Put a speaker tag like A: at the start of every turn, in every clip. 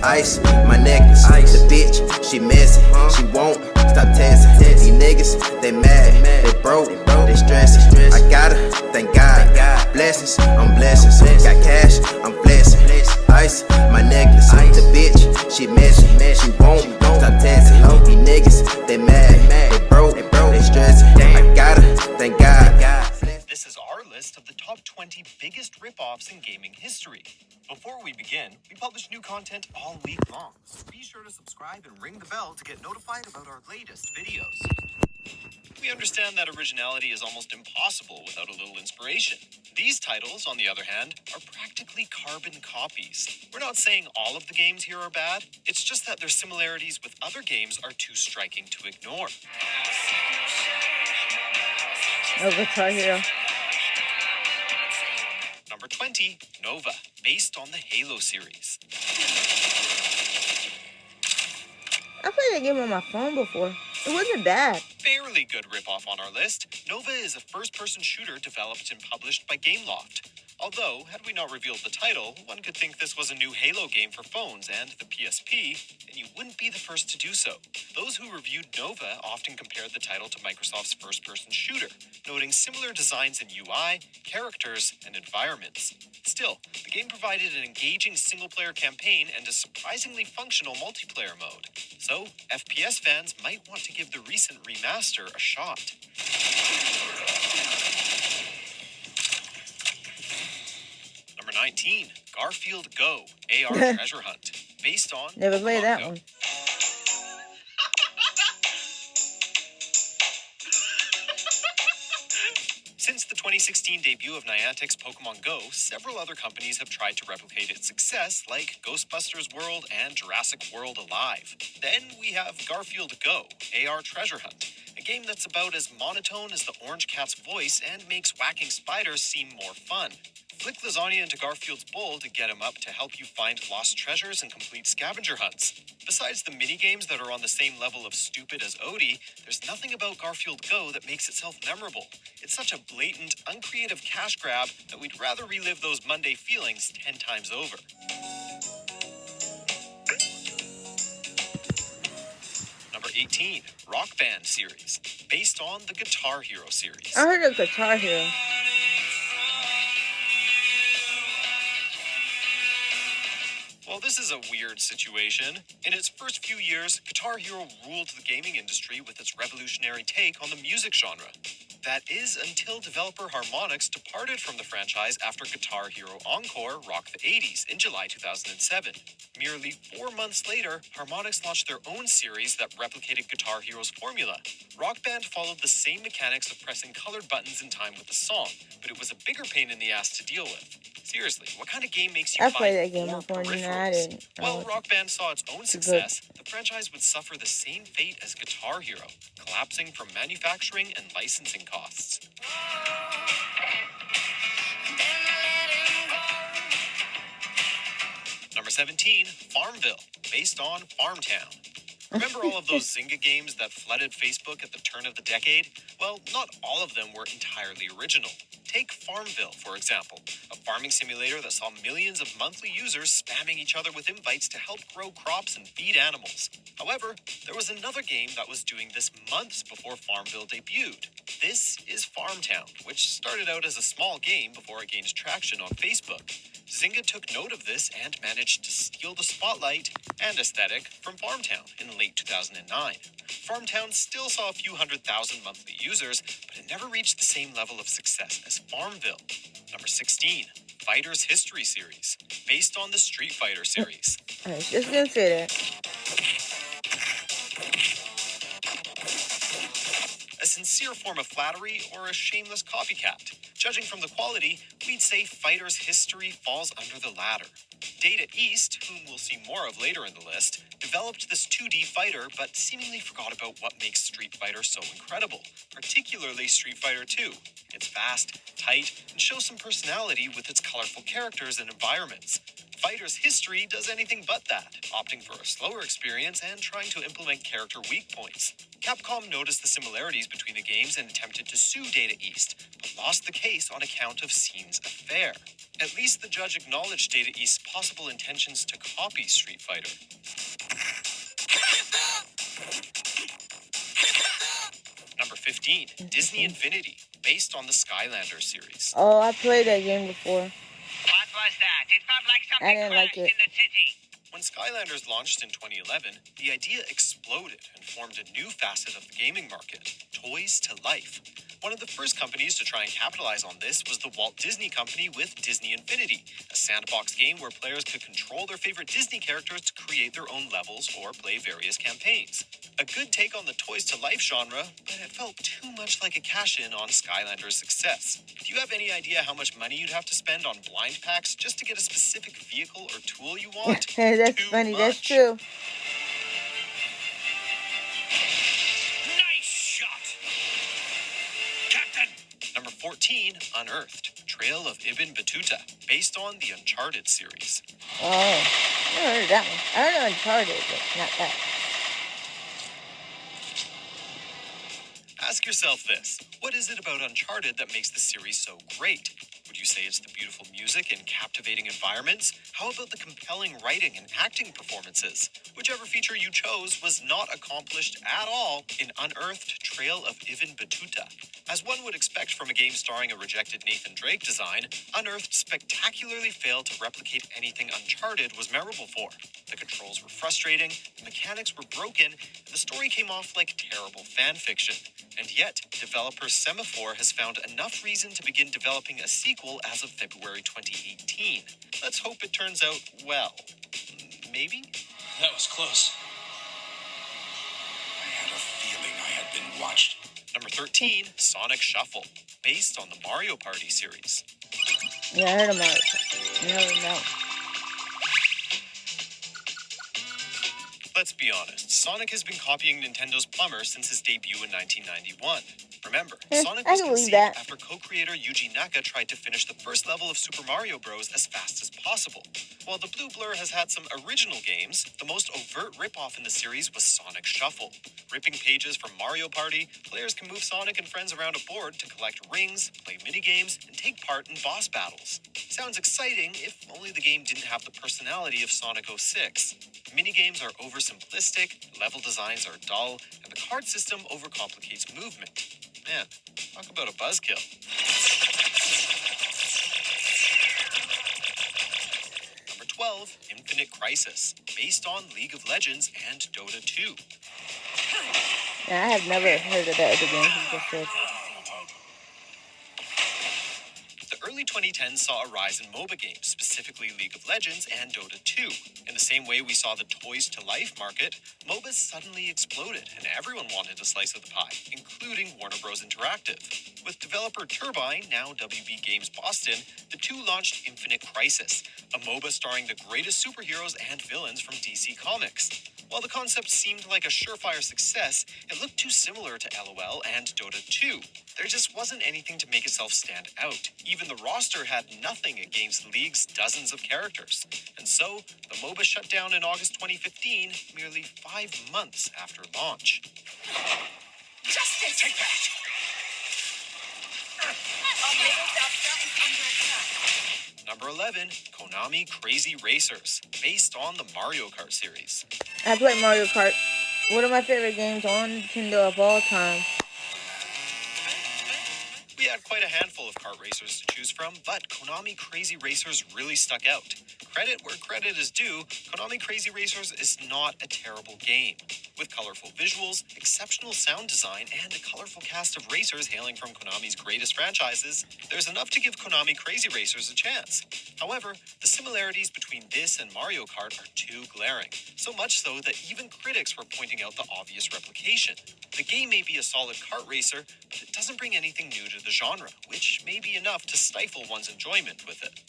A: Ice, my necklace. Ice. The bitch, she messy. She won't stop testing. These niggas, they mad. They broke. They stressing. I got her, thank God. Blessings, I'm blessings. Got cash, I'm blessing. Ice, my necklace. The bitch, she messy. She won't stop testing. These niggas, they mad. They broke. They stressing. I got her, thank God.
B: This is our list of the top 20 biggest ripoffs in gaming history. Before we begin, we publish new content all week long, so be sure to subscribe and ring the bell to get notified about our latest videos. We understand that originality is almost impossible without a little inspiration. These titles, on the other hand, are practically carbon copies. We're not saying all of the games here are bad, it's just that their similarities with other games are too striking to ignore.
C: Guitar Hero.
B: Number 20, Nova, based on the Halo series.
C: I played that game on my phone before. It wasn't bad.
B: Fairly good ripoff on our list. Nova is a first-person shooter developed and published by Gameloft. Although, had we not revealed the title, one could think this was a new Halo game for phones and the PSP, and you wouldn't be the first to do so. Those who reviewed Nova often compared the title to Microsoft's first-person shooter, noting similar designs in UI, characters, and environments. Still, the game provided an engaging single-player campaign and a surprisingly functional multiplayer mode. So, FPS fans might want to give the recent remaster a shot. Number 19, Garfield Go, AR Treasure Hunt, based on
C: Never played
B: Pokemon
C: that
B: Go.
C: one.
B: Since the 2016 debut of Niantic's Pokemon Go, several other companies have tried to replicate its success, like Ghostbusters World and Jurassic World Alive. Then we have Garfield Go, AR Treasure Hunt, a game that's about as monotone as the orange cat's voice and makes whacking spiders seem more fun. Flick lasagna into Garfield's bowl to get him up to help you find lost treasures and complete scavenger hunts. Besides the minigames that are on the same level of stupid as Odie, there's nothing about Garfield Go that makes itself memorable. It's such a blatant, uncreative cash grab that we'd rather relive those Monday feelings 10 times over. Number 18, Rock Band series, based on the Guitar Hero series.
C: I heard of Guitar Hero.
B: Well, this is a weird situation. In its first few years, Guitar Hero ruled the gaming industry with its revolutionary take on the music genre. That is until developer Harmonix departed from the franchise after Guitar Hero Encore Rock the 80s in July 2007. Merely 4 months later, Harmonix launched their own series that replicated Guitar Hero's formula. Rock Band followed the same mechanics of pressing colored buttons in time with the song, but it was a bigger pain in the ass to deal with. Seriously, what kind of game makes you
C: I played that
B: find
C: game
B: more
C: before, and I
B: peripherals?
C: didn't.
B: While Rock Band saw its own success, the franchise would suffer the same fate as Guitar Hero, collapsing from manufacturing and licensing costs. Number 17, Farmville, based on Farmtown. Remember all of those Zynga games that flooded Facebook at the turn of the decade? Well, not all of them were entirely original. Take Farmville, for example, a farming simulator that saw millions of monthly users spamming each other with invites to help grow crops and feed animals. However, there was another game that was doing this months before Farmville debuted. This is Farmtown, which started out as a small game before it gained traction on Facebook. Zynga took note of this and managed to steal the spotlight and aesthetic from Farmtown in late 2009. Farmtown still saw a few 100,000 monthly users, but it never reached the same level of success as Farmville. Number 16, Fighter's History series, based on the Street Fighter series.
C: I was just gonna say that.
B: A sincere form of flattery or a shameless copycat? Judging from the quality, we'd say Fighter's History falls under the latter. Data East, whom we'll see more of later in the list, developed this 2D fighter but seemingly forgot about what makes Street Fighter so incredible, particularly Street Fighter 2. It's fast, tight, and shows some personality with its colorful characters and environments. Fighter's history does anything but that, opting for a slower experience and trying to implement character weak points. Capcom noticed the similarities between the games and attempted to sue Data East, but lost the case on account of Scene's affair. At least the judge acknowledged Data East's possible intentions to copy Street Fighter. Number 15, Disney Infinity, based on the Skylanders series.
C: Oh, I played that game before.
D: What was that? It felt like
C: I
D: something
C: didn't like
D: crashed
C: it.
D: in the city.
B: When Skylanders launched in 2011, the idea exploded and formed a new facet of the gaming market, toys to life. One of the first companies to try and capitalize on this was the Walt Disney Company with Disney Infinity, a sandbox game where players could control their favorite Disney characters to create their own levels or play various campaigns. A good take on the toys to life genre, but it felt too much like a cash-in on Skylanders' success. Do you have any idea how much money you'd have to spend on blind packs just to get a specific vehicle or tool you want?
C: That's
B: Too
C: funny.
B: much.
C: That's true.
D: Nice shot. Captain.
B: Number 14, Unearthed, Trail of Ibn Battuta, based on the Uncharted series.
C: Oh, I never heard of that one. I heard of Uncharted, but not that.
B: Ask yourself this, what is it about Uncharted that makes the series so great? Would you say it's the beautiful music and captivating environments? How about the compelling writing and acting performances? Whichever feature you chose was not accomplished at all in Unearthed Trail of Ibn Battuta. As one would expect from a game starring a rejected Nathan Drake design, Unearthed spectacularly failed to replicate anything Uncharted was memorable for. The controls were frustrating, the mechanics were broken, and the story came off like terrible fan fiction. And yet, developer Semaphore has found enough reason to begin developing a sequel as of February 2018. Let's hope it turns out well. Maybe?
E: That was close. I had a feeling I had been watched.
B: Number 13, Sonic Shuffle, based on the Mario Party series.
C: Yeah, I heard of Mario Kart. No.
B: Let's be honest, Sonic has been copying Nintendo's Plumber since his debut in 1991. Remember, Sonic
C: I
B: was
C: can believe
B: conceived
C: that.
B: after co-creator Yuji Naka tried to finish the first level of Super Mario Bros. As fast as possible. While the Blue Blur has had some original games, the most overt ripoff in the series was Sonic Shuffle. Ripping pages from Mario Party, players can move Sonic and friends around a board to collect rings, play minigames, and take part in boss battles. Sounds exciting, if only the game didn't have the personality of Sonic 06. Minigames are oversimplistic, level designs are dull, and the card system overcomplicates movement. Man, talk about a buzzkill. Number 12, Infinite Crisis, based on League of Legends and Dota 2.
C: Yeah, I have never heard of that other game you just said.
B: The early 2010s saw a rise in MOBA games, specifically League of Legends and Dota 2. In the same way we saw the toys to life market, MOBAs suddenly exploded and everyone wanted a slice of the pie, including Warner Bros. Interactive. With developer Turbine, now WB Games Boston, the two launched Infinite Crisis, a MOBA starring the greatest superheroes and villains from DC Comics. While the concept seemed like a surefire success, it looked too similar to LOL and Dota 2. There just wasn't anything to make itself stand out. Even the roster had nothing against the League's dozens of characters. And so, the MOBA shut down in August 2015, merely 5 months after launch.
D: Justice! Take that!
B: Number 11, Konami Crazy Racers, based on the Mario Kart series.
C: I played Mario Kart. One of my favorite games on Nintendo of all time.
B: We had quite a handful of kart racers to choose from, but Konami Crazy Racers really stuck out. Credit where credit is due, Konami Crazy Racers is not a terrible game. With colorful visuals, exceptional sound design, and a colorful cast of racers hailing from Konami's greatest franchises, there's enough to give Konami Crazy Racers a chance. However, the similarities between this and Mario Kart are too glaring, so much so that even critics were pointing out the obvious replication. The game may be a solid kart racer, but it doesn't bring anything new to the genre, which may be enough to stifle one's enjoyment with it.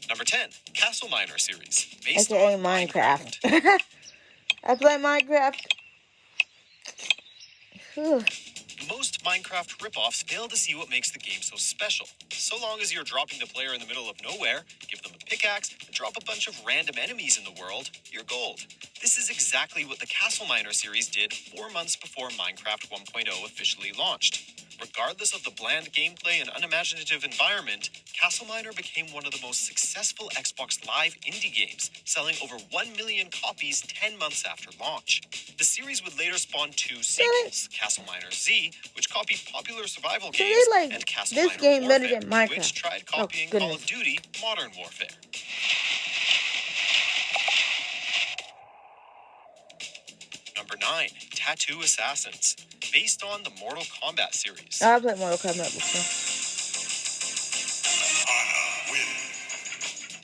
B: Number 10, Castle Miner series, based
C: AKA
B: on
C: Minecraft. I play Minecraft. Whew.
B: Most Minecraft ripoffs fail to see what makes the game so special. So long as you're dropping the player in the middle of nowhere, give them a pickaxe, and drop a bunch of random enemies in the world, you're gold. This is exactly what the Castle Miner series did 4 months before Minecraft 1.0 officially launched. Regardless of the bland gameplay and unimaginative environment, Castle Miner became one of the most successful Xbox Live indie games, selling over 1 million copies 10 months after launch. The series would later spawn 2 sequels, Castle Miner Z, which copied popular survival
C: So
B: games,
C: they like
B: and Castle
C: this
B: Miner
C: game better
B: Warfare,
C: than Minecraft.
B: which tried
C: Oh,
B: copying Call
C: goodness.
B: of Duty Modern Warfare. Number 9, Tattoo Assassins, based on the Mortal Kombat series.
C: I played Mortal Kombat before.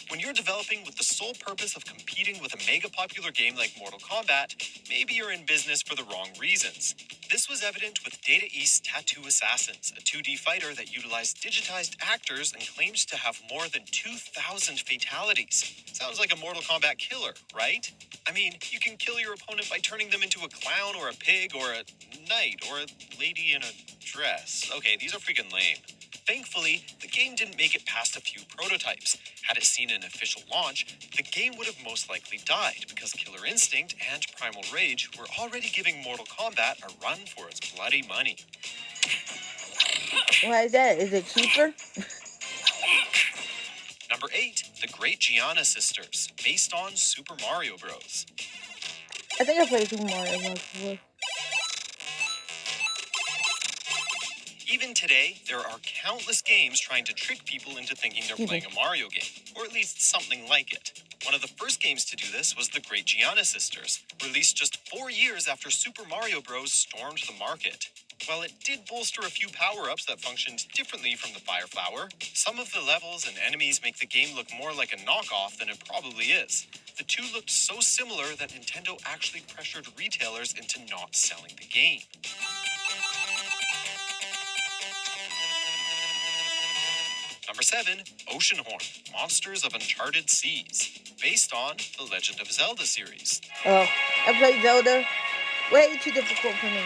B: When you're developing with the sole purpose of competing with a mega popular game like Mortal Kombat, maybe you're in business for the wrong reasons. This was evident with Data East's Tattoo Assassins, a 2D fighter that utilized digitized actors and claims to have more than 2,000 fatalities. Sounds like a Mortal Kombat killer, right? I mean, you can kill your opponent by turning them into a clown or a pig or a knight or a lady in a dress. Okay, these are freaking lame. Thankfully, the game didn't make it past a few prototypes. Had it seen an official launch, the game would have most likely died because Killer Instinct and Primal Rage were already giving Mortal Kombat a run for its bloody money.
C: Why is that? Is it cheaper?
B: Number 8, The Great Gianna Sisters, based on Super Mario Bros.
C: I think I played Super Mario Bros. before.
B: Even today, there are countless games trying to trick people into thinking they're playing a Mario game, or at least something like it. One of the first games to do this was The Great Gianna Sisters, released just 4 years after Super Mario Bros. Stormed the market. While it did bolster a few power-ups that functioned differently from the Fire Flower, some of the levels and enemies make the game look more like a knockoff than it probably is. The two looked so similar that Nintendo actually pressured retailers into not selling the game. Number 7, Oceanhorn, Monsters of Uncharted Seas, based on the Legend of Zelda series.
C: Oh, I played Zelda. Way too difficult for me.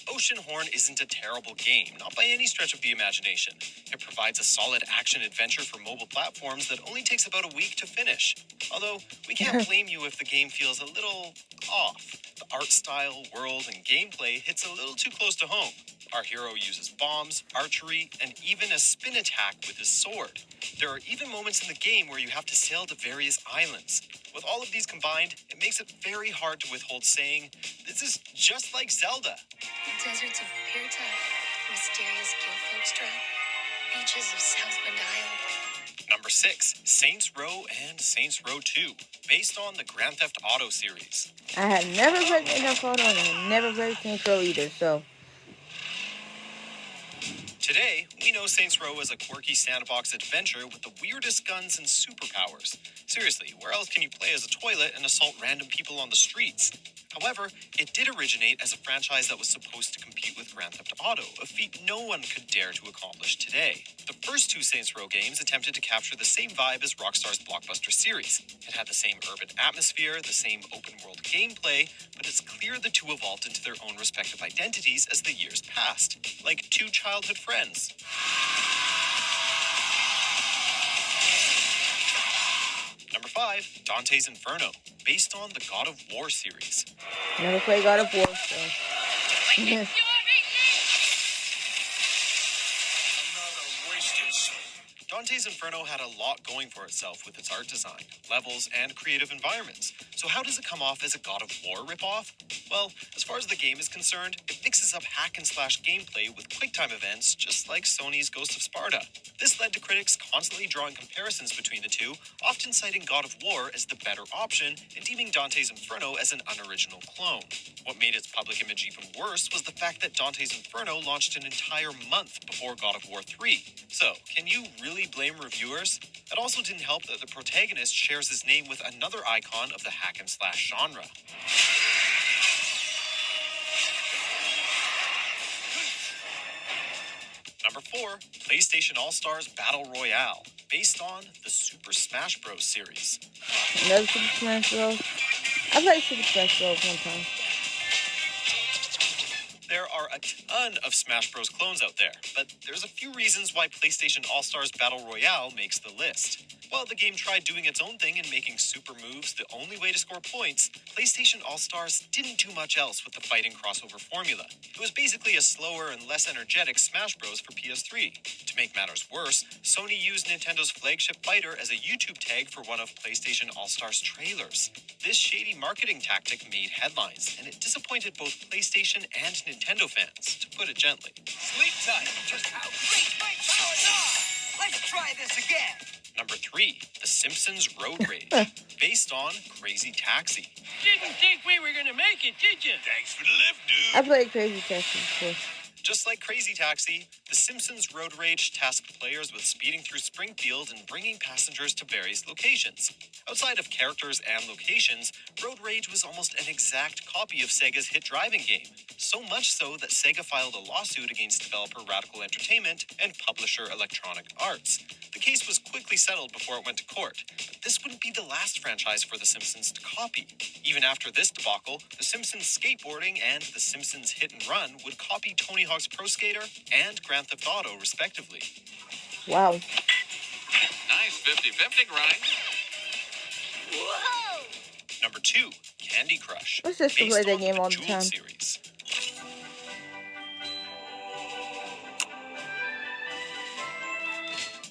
B: Oceanhorn isn't a terrible game, not by any stretch of the imagination. It provides a solid action-adventure for mobile platforms that only takes about a week to finish. Although, we can't blame you if the game feels a little off. The art style, world, and gameplay hits a little too close to home. Our hero uses bombs, archery, and even a spin attack with his sword. There are even moments in the game where you have to sail to various islands. With all of these combined, it makes it very hard to withhold saying, this is just like Zelda.
F: The deserts of Pirta, mysterious Guildfolkstra, beaches of Southwind Isle.
B: Number 6, Saints Row and Saints Row 2, based on the Grand Theft Auto series.
C: I have never played Grand Theft Auto and I never played Saints Row either, so.
B: Today, we know Saints Row as a quirky sandbox adventure with the weirdest guns and superpowers. Seriously, where else can you play as a toilet and assault random people on the streets? However, it did originate as a franchise that was supposed to compete with Grand Theft Auto, a feat no one could dare to accomplish today. The first 2 Saints Row games attempted to capture the same vibe as Rockstar's blockbuster series. It had the same urban atmosphere, the same open-world gameplay, but it's clear the two evolved into their own respective identities as the years passed, like 2 childhood friends. Number 5, Dante's Inferno, based on the God of War series.
C: Never played God of War, so.
D: Another wasted soul.
B: Dante's Inferno had a lot going for itself with its art design, levels, and creative environments. So how does it come off as a God of War ripoff? Well, as far as the game is concerned, it mixes up hack-and-slash gameplay with QuickTime events, just like Sony's Ghost of Sparta. This led to critics constantly drawing comparisons between the two, often citing God of War as the better option and deeming Dante's Inferno as an unoriginal clone. What made its public image even worse was the fact that Dante's Inferno launched an entire month before God of War 3. So, can you really blame reviewers? It also didn't help that the protagonist shares his name with another icon of the hack-and-slash genre. Number 4, PlayStation All-Stars Battle Royale, based on the Super Smash Bros. Series.
C: Another Super Smash Bros. I played Super Smash Bros. one time.
B: There are a ton of Smash Bros. Clones out there, but there's a few reasons why PlayStation All-Stars Battle Royale makes the list. While the game tried doing its own thing and making super moves the only way to score points, PlayStation All-Stars didn't do much else with the fighting crossover formula. It was basically a slower and less energetic Smash Bros. For PS3. To make matters worse, Sony used Nintendo's flagship fighter as a YouTube tag for one of PlayStation All-Stars trailers. This shady marketing tactic made headlines, and it disappointed both PlayStation and Nintendo fans, to put it gently.
D: Sleep tight. Just how great my powers are. Let's try this again.
B: Number 3, The Simpsons Road Rage, based on Crazy Taxi.
G: Didn't think we were gonna make it, did you?
E: Thanks for the lift, dude.
C: I played Crazy Taxi before.
B: Just like Crazy Taxi, The Simpsons Road Rage tasked players with speeding through Springfield and bringing passengers to various locations. Outside of characters and locations, Road Rage was almost an exact copy of Sega's hit driving game. So much so that Sega filed a lawsuit against developer Radical Entertainment and publisher Electronic Arts. The case was quickly settled before it went to court, but this wouldn't be the last franchise for The Simpsons to copy. Even after this debacle, The Simpsons Skateboarding and The Simpsons Hit and Run would copy Tony Hawk's Pro Skater and Grand Theft Auto, respectively.
C: Wow.
E: Nice 50-50 grind.
D: Whoa!
B: Number 2, Candy Crush,
C: My sister
B: based
C: played that
B: on
C: game all the
B: Bejeweled
C: time.
B: series.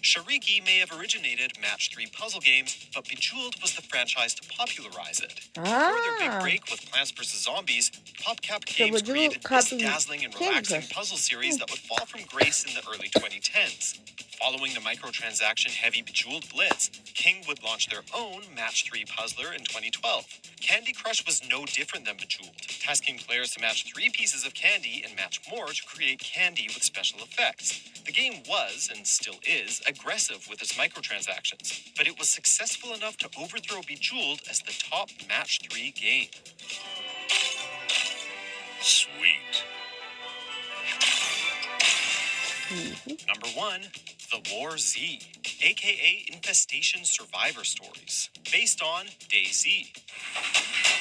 B: Shariki may have originated Match 3 puzzle games, but Bejeweled was the franchise to popularize it. Before their big break with Plants vs. Zombies, PopCap Games
C: Bejeweled
B: created this
C: copied
B: dazzling and
C: Candy
B: relaxing
C: Crush.
B: puzzle series that would fall from grace in the early 2010s. Following the microtransaction-heavy Bejeweled Blitz, King would launch their own Match 3 puzzler in 2012. Candy Crush was no different than Bejeweled, tasking players to match 3 pieces of candy and match more to create candy with special effects. The game was, and still is, aggressive with its microtransactions, but it was successful enough to overthrow Bejeweled as the top Match 3 game.
E: Sweet.
B: Number 1, The War Z, aka Infestation Survivor Stories, based on DayZ.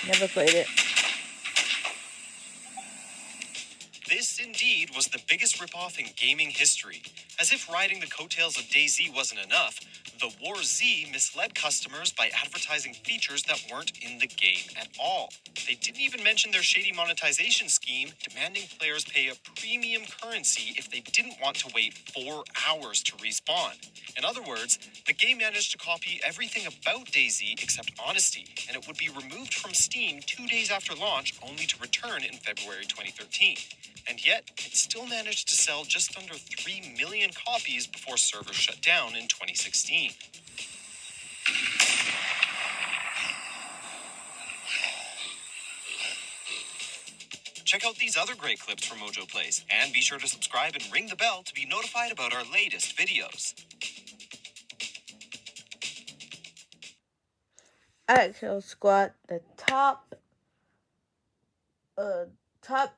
C: Never played it.
B: This indeed was the biggest ripoff in gaming history. As if riding the coattails of DayZ wasn't enough, The War Z misled customers by advertising features that weren't in the game at all. They didn't even mention their shady monetization scheme, demanding players pay a premium currency if they didn't want to wait 4 hours to respawn. In other words, the game managed to copy everything about DayZ except honesty, and it would be removed from Steam 2 days after launch, only to return in February 2013. And yet, it still managed to sell just under 3 million copies before servers shut down in 2016. Check out these other great clips from Mojo Plays, and be sure to subscribe and ring the bell to be notified about our latest videos.
C: Alright, so squad, the top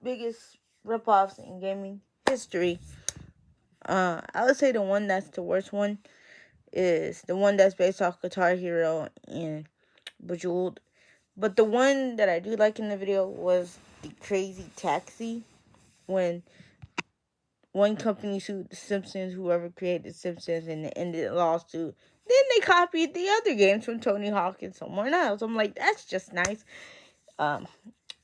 C: biggest ripoffs in gaming history. I would say the one that's the worst one is the one that's based off Guitar Hero and Bejeweled. But the one that I do like in the video was the Crazy Taxi, when one company sued The Simpsons, whoever created The Simpsons, and it ended a lawsuit. Then they copied the other games from Tony Hawk and someone else. I'm like, that's just nice.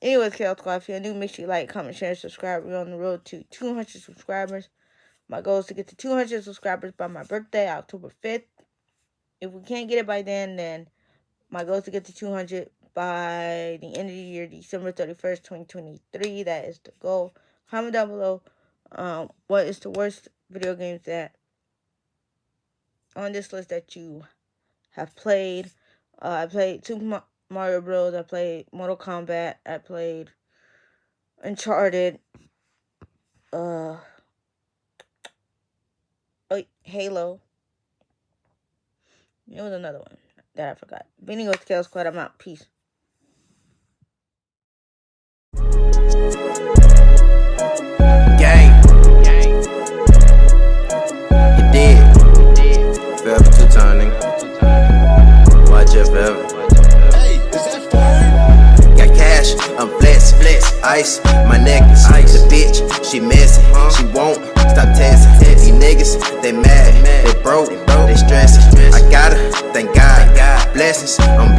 C: Anyways, Chaos Squad, if you're new, make sure you like, comment, share, and subscribe. We're on the road to 200 subscribers. My goal is to get to 200 subscribers by my birthday, October 5th. If we can't get it by then my goal is to get to 200 by the end of the year, December 31st, 2023. That is the goal. Comment down below what is the worst video games that on this list that you have played. I played Super Mario Bros. I played Mortal Kombat. I played Uncharted. Halo. There was another one that I forgot. But anyways, Chaos Squad, I'm out. Peace.
A: Gang. You did. Forever 2 time, nigga. Watch it forever.
E: Hey, is that fire?
A: Got cash, I'm flex. I ice, my necklace. The bitch, she messy, she won't stop texting. These niggas, they mad, they broke, they stressing. I gotta thank God, blessings, I'm